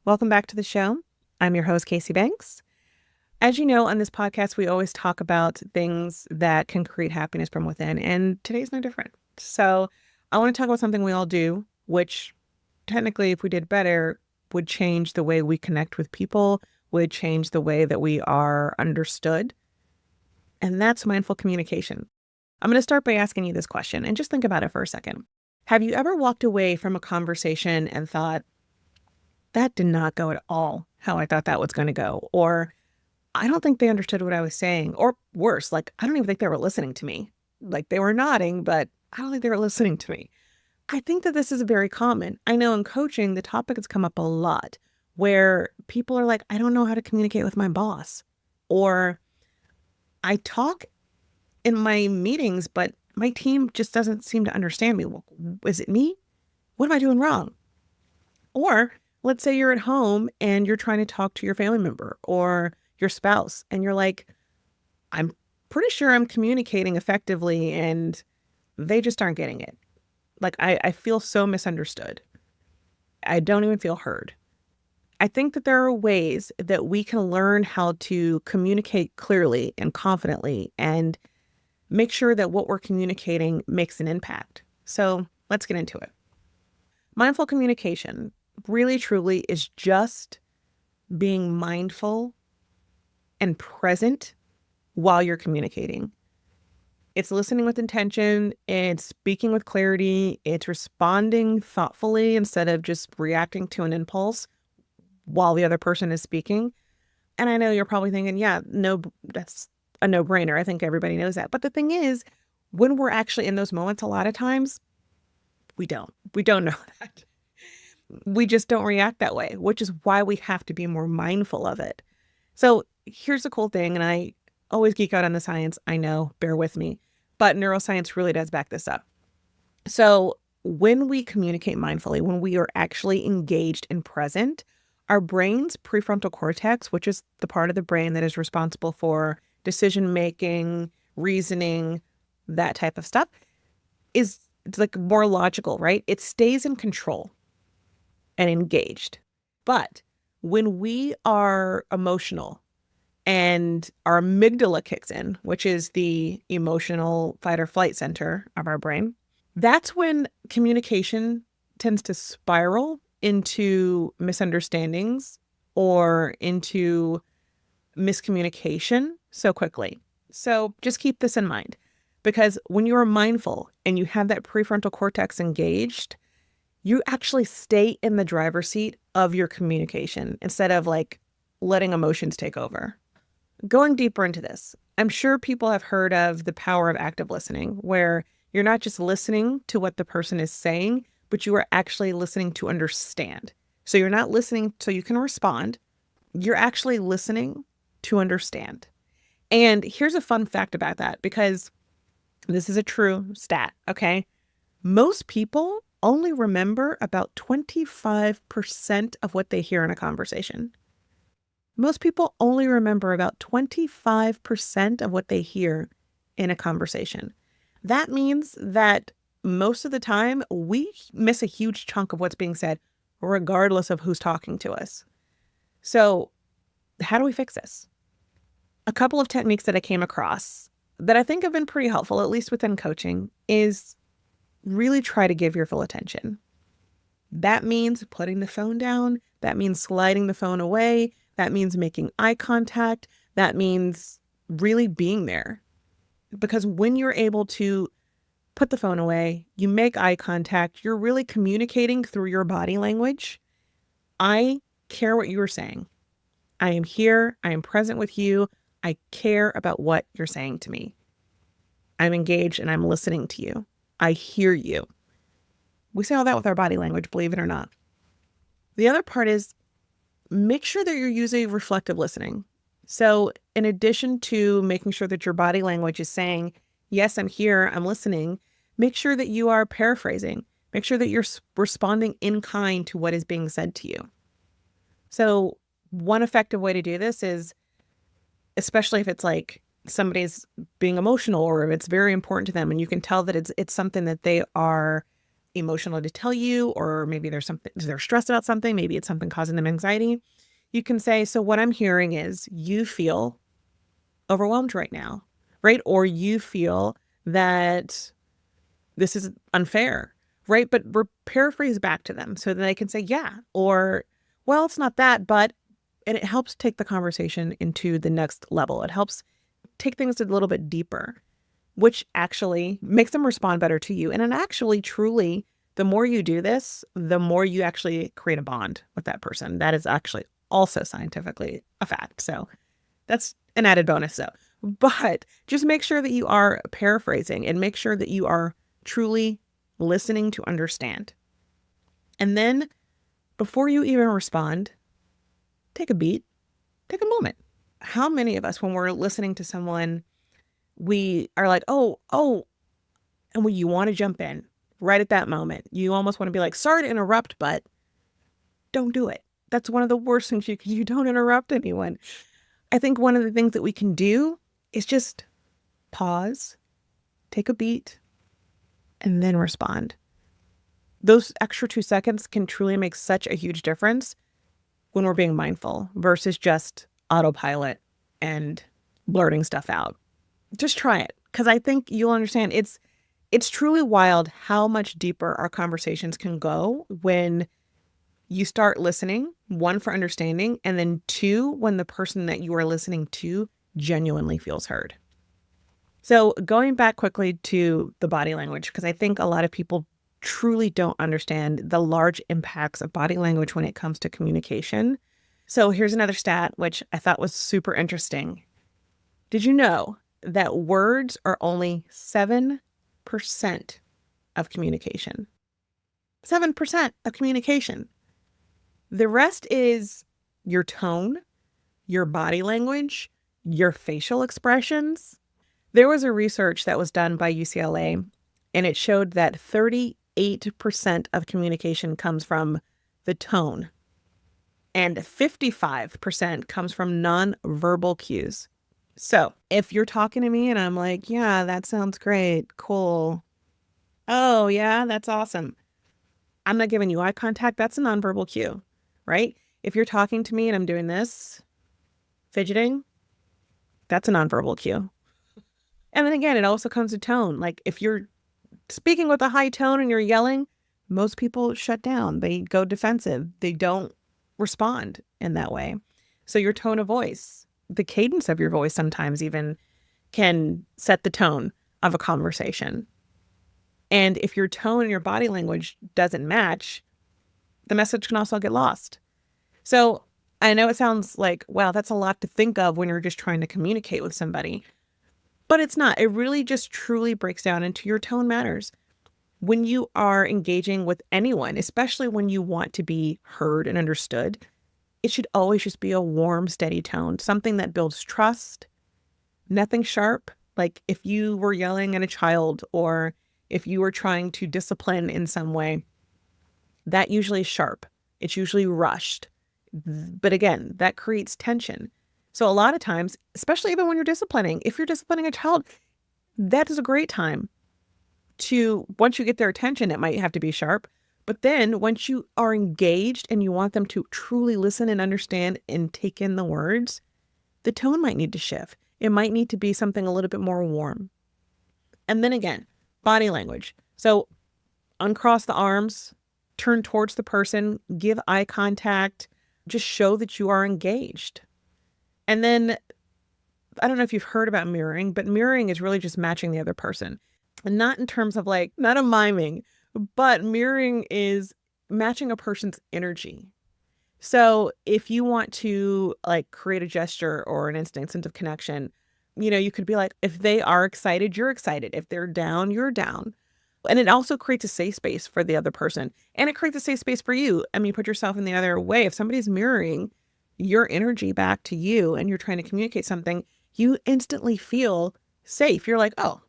Welcome back to the show. I'm your host, Casey Banks. As you know, on this podcast, we always talk about things that can create happiness from within, and today's no different. So I want to talk about something we all do, which technically, if we did better, would change the way we connect with people, would change the way that we are understood. And that's mindful communication. I'm going to start by asking you this question and just think about it for a second. Have you ever walked away from a conversation and thought, that did not go at all how I thought that was going to go? Or I don't think they understood what I was saying. Or worse, like, I don't even think they were listening to me. Like, they were nodding, but I don't think they were listening to me. I think that this is very common. I know in coaching, the topic has come up a lot where people are like, I don't know how to communicate with my boss. Or I talk in my meetings, but my team just doesn't seem to understand me. Well, is it me? What am I doing wrong? Or let's say you're at home and you're trying to talk to your family member or your spouse, and you're like, I'm pretty sure I'm communicating effectively and they just aren't getting it. Like, I feel so misunderstood. I don't even feel heard. I think that there are ways that we can learn how to communicate clearly and confidently and make sure that what we're communicating makes an impact. So let's get into it. Mindful communication really truly is just being mindful and present while you're communicating. It's listening with intention, it's speaking with clarity, it's responding thoughtfully instead of just reacting to an impulse while the other person is speaking. And I know you're probably thinking, yeah, no, that's a no-brainer. I think everybody knows that. But the thing is, when we're actually in those moments, a lot of times we don't. We don't know that. We just don't react that way, which is why we have to be more mindful of it. So here's the cool thing, and I always geek out on the science. I know, bear with me, but neuroscience really does back this up. So when we communicate mindfully, when we are actually engaged and present, our brain's prefrontal cortex, which is the part of the brain that is responsible for decision-making, reasoning, that type of stuff, is it's like more logical, right? It stays in control and engaged. But when we are emotional and our amygdala kicks in, which is the emotional fight or flight center of our brain, that's when communication tends to spiral into misunderstandings or into miscommunication so quickly. So just keep this in mind, because when you are mindful and you have that prefrontal cortex engaged, you actually stay in the driver's seat of your communication instead of like letting emotions take over. Going deeper into this, I'm sure people have heard of the power of active listening, where you're not just listening to what the person is saying, but you are actually listening to understand. So you're not listening so you can respond. You're actually listening to understand. And here's a fun fact about that, because this is a true stat, okay? Most people only remember about 25% of what they hear in a conversation. Most people only remember about 25% of what they hear in a conversation. That means that most of the time we miss a huge chunk of what's being said, regardless of who's talking to us. So how do we fix this? A couple of techniques that I came across that I think have been pretty helpful, at least within coaching, is really try to give your full attention. That means putting the phone down. That means sliding the phone away. That means making eye contact. That means really being there. Because when you're able to put the phone away, you make eye contact, you're really communicating through your body language. I care what you are saying. I am here. I am present with you. I care about what you're saying to me. I'm engaged and I'm listening to you. I hear you. We say all that with our body language, believe it or not. The other part is make sure that you're using reflective listening. So in addition to making sure that your body language is saying, yes, I'm here, I'm listening, make sure that you are paraphrasing. Make sure that you're responding in kind to what is being said to you. So one effective way to do this is, especially if it's like somebody's being emotional or if it's very important to them and you can tell that it's something that they are emotional to tell you, or maybe they're stressed about something. Maybe it's something causing them anxiety. You can say, so what I'm hearing is you feel overwhelmed right now, right? Or you feel that this is unfair, right? But paraphrase back to them so that they can say, yeah, or, well, it's not that, but, and it helps take the conversation into the next level. It helps take things a little bit deeper, which actually makes them respond better to you. And it actually truly, the more you do this, the more you actually create a bond with that person. That is actually also scientifically a fact. So that's an added bonus though. But just make sure that you are paraphrasing and make sure that you are truly listening to understand. And then before you even respond, take a beat, take a moment. How many of us, when we're listening to someone, we are like, oh, and when you want to jump in right at that moment, you almost want to be like, sorry to interrupt, but don't do it. That's one of the worst things you don't interrupt anyone. I think one of the things that we can do is just pause, take a beat, and then respond. Those extra 2 seconds can truly make such a huge difference when we're being mindful versus just autopilot and blurting stuff out. Just try it, because I think you'll understand it's truly wild how much deeper our conversations can go when you start listening, one, for understanding, and then two, when the person that you are listening to genuinely feels heard. So going back quickly to the body language, because I think a lot of people truly don't understand the large impacts of body language when it comes to communication. So here's another stat, which I thought was super interesting. Did you know that words are only 7% of communication? 7% of communication. The rest is your tone, your body language, your facial expressions. There was a research that was done by UCLA, and it showed that 38% of communication comes from the tone, and 55% comes from nonverbal cues. So if you're talking to me and I'm like, yeah, that sounds great, cool. Oh, yeah, that's awesome. I'm not giving you eye contact. That's a nonverbal cue, right? If you're talking to me and I'm doing this, fidgeting, that's a nonverbal cue. And then again, it also comes to tone. Like if you're speaking with a high tone and you're yelling, most people shut down. They go defensive. They don't respond in that way. So your tone of voice, the cadence of your voice sometimes even can set the tone of a conversation. And if your tone and your body language doesn't match, the message can also get lost. So I know it sounds like, wow, that's a lot to think of when you're just trying to communicate with somebody. But it's not. It really just truly breaks down into your tone matters. When you are engaging with anyone, especially when you want to be heard and understood, it should always just be a warm, steady tone, something that builds trust, nothing sharp. Like if you were yelling at a child or if you were trying to discipline in some way, that usually is sharp. It's usually rushed. But again, that creates tension. So a lot of times, especially even when you're disciplining, if you're disciplining a child, that is a great time to, once you get their attention, it might have to be sharp. But then once you are engaged and you want them to truly listen and understand and take in the words, the tone might need to shift. It might need to be something a little bit more warm. And then again, body language. So uncross the arms, turn towards the person, give eye contact, just show that you are engaged. And then, I don't know if you've heard about mirroring, but mirroring is really just matching the other person. And not in terms of like, not a miming, but mirroring is matching a person's energy. So if you want to like create a gesture or an instant of connection, you could be like, if they are excited, you're excited. If they're down, you're down. And it also creates a safe space for the other person. And it creates a safe space for you. I mean, put yourself in the other way. If somebody's mirroring your energy back to you and you're trying to communicate something, you instantly feel safe. You're like, oh,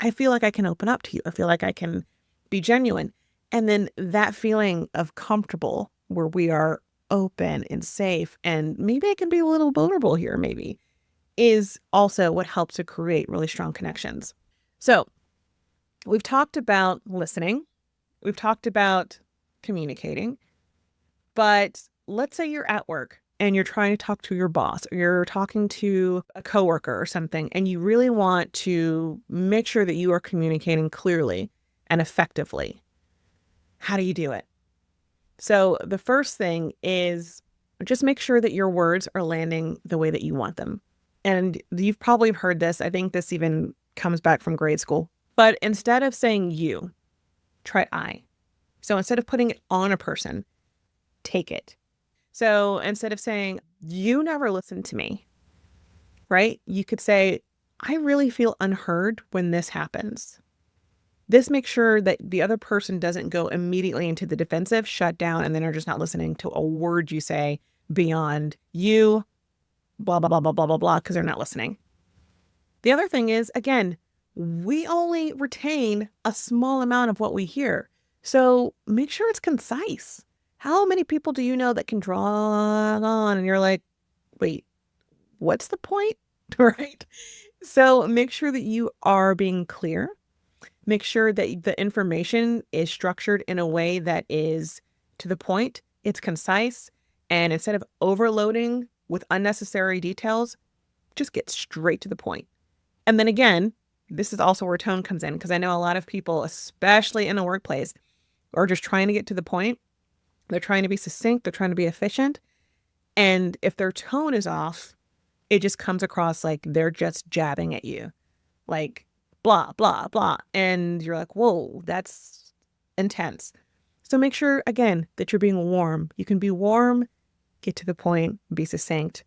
I feel like I can open up to you. I feel like I can be genuine. And then that feeling of comfortable where we are open and safe and maybe I can be a little vulnerable here, maybe, is also what helps to create really strong connections. So we've talked about listening. we've talked about communicating, but let's say you're at work and you're trying to talk to your boss or you're talking to a coworker or something, and you really want to make sure that you are communicating clearly and effectively. How do you do it? So the first thing is just make sure that your words are landing the way that you want them. And you've probably heard this. I think this even comes back from grade school. But instead of saying you, try I. So instead of putting it on a person, take it. So instead of saying, you never listen to me, right? You could say, I really feel unheard when this happens. This makes sure that the other person doesn't go immediately into the defensive, shut down, and then are just not listening to a word you say beyond you, blah, blah, blah, blah, blah, blah, blah, because they're not listening. The other thing is, again, we only retain a small amount of what we hear. So make sure it's concise. How many people do you know that can draw on and you're like, wait, what's the point? Right? So make sure that you are being clear. Make sure that the information is structured in a way that is to the point, it's concise, and instead of overloading with unnecessary details, just get straight to the point. And then again, this is also where tone comes in, because I know a lot of people, especially in the workplace, are just trying to get to the point. They're trying to be succinct. They're trying to be efficient. And if their tone is off, it just comes across like they're just jabbing at you. Like, blah, blah, blah. And you're like, whoa, that's intense. So make sure, again, that you're being warm. You can be warm, get to the point, be succinct.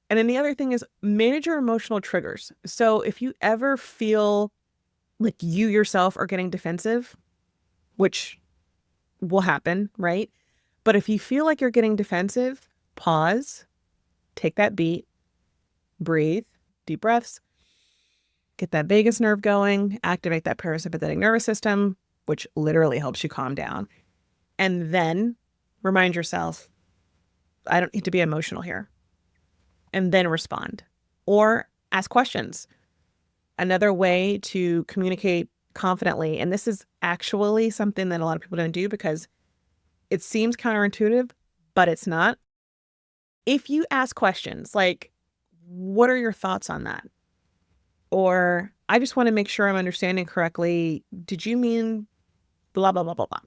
And then the other thing is manage your emotional triggers. So if you ever feel like you yourself are getting defensive, which will happen, right? But if you feel like you're getting defensive, pause, take that beat, breathe, deep breaths, get that vagus nerve going, activate that parasympathetic nervous system, which literally helps you calm down. And then remind yourself, I don't need to be emotional here. And then respond or ask questions. Another way to communicate confidently, and this is actually something that a lot of people don't do because it seems counterintuitive, but it's not. If you ask questions like, what are your thoughts on that? Or I just want to make sure I'm understanding correctly. Did you mean blah, blah, blah, blah, blah?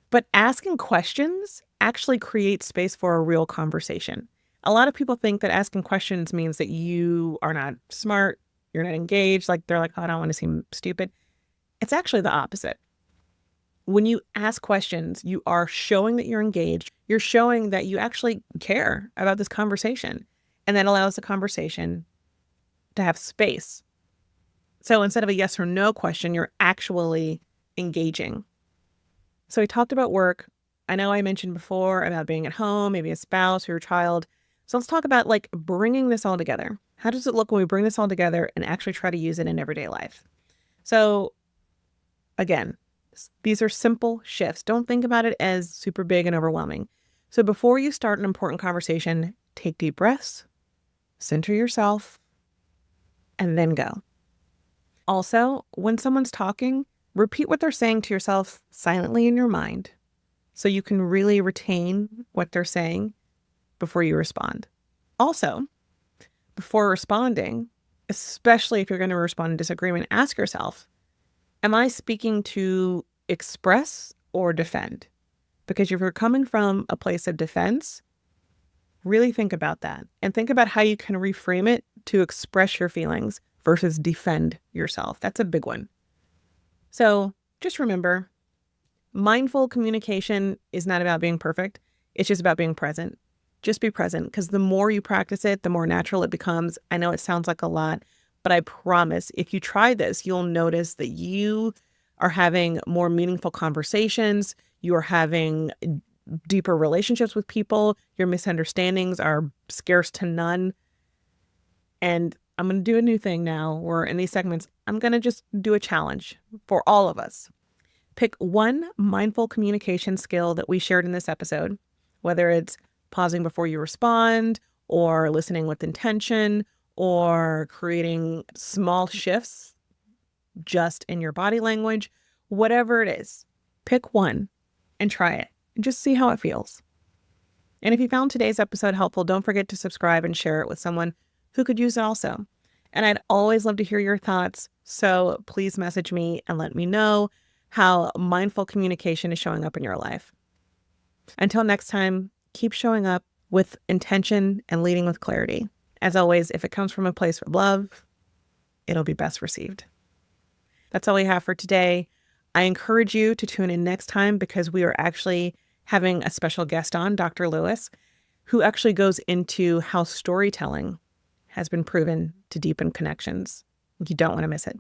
But asking questions actually creates space for a real conversation. A lot of people think that asking questions means that you are not smart, you're not engaged, like they're like, oh, I don't want to seem stupid. It's actually the opposite. When you ask questions, you are showing that you're engaged. You're showing that you actually care about this conversation. And that allows the conversation to have space. So instead of a yes or no question, you're actually engaging. So we talked about work. I know I mentioned before about being at home, maybe a spouse or your child. So let's talk about like bringing this all together. How does it look when we bring this all together and actually try to use it in everyday life? So again, these are simple shifts. Don't think about it as super big and overwhelming. So before you start an important conversation, take deep breaths, center yourself, and then go. Also, when someone's talking, repeat what they're saying to yourself silently in your mind so you can really retain what they're saying before you respond. Also, before responding, especially if you're going to respond in disagreement, ask yourself, am I speaking to express or defend? Because if you're coming from a place of defense, really think about that and think about how you can reframe it to express your feelings versus defend yourself. That's a big one. So just remember, mindful communication is not about being perfect. It's just about being present. Just be present, because the more you practice it, the more natural it becomes. I know it sounds like a lot, but I promise if you try this, you'll notice that you are having more meaningful conversations. You are having deeper relationships with people. Your misunderstandings are scarce to none. And I'm going to do a new thing now where in these segments, I'm going to just do a challenge for all of us. Pick one mindful communication skill that we shared in this episode, whether it's pausing before you respond or listening with intention or creating small shifts just in your body language, Whatever it is, pick one and try it and just see how it feels. And if you found today's episode helpful, don't forget to subscribe and share it with someone who could use it also. And I'd always love to hear your thoughts. So please message me and let me know how mindful communication is showing up in your life. Until next time, keep showing up with intention and leading with clarity. As always, if it comes from a place of love, it'll be best received. That's all we have for today. I encourage you to tune in next time because we are actually having a special guest on, Dr. Lewis, who actually goes into how storytelling has been proven to deepen connections. You don't want to miss it.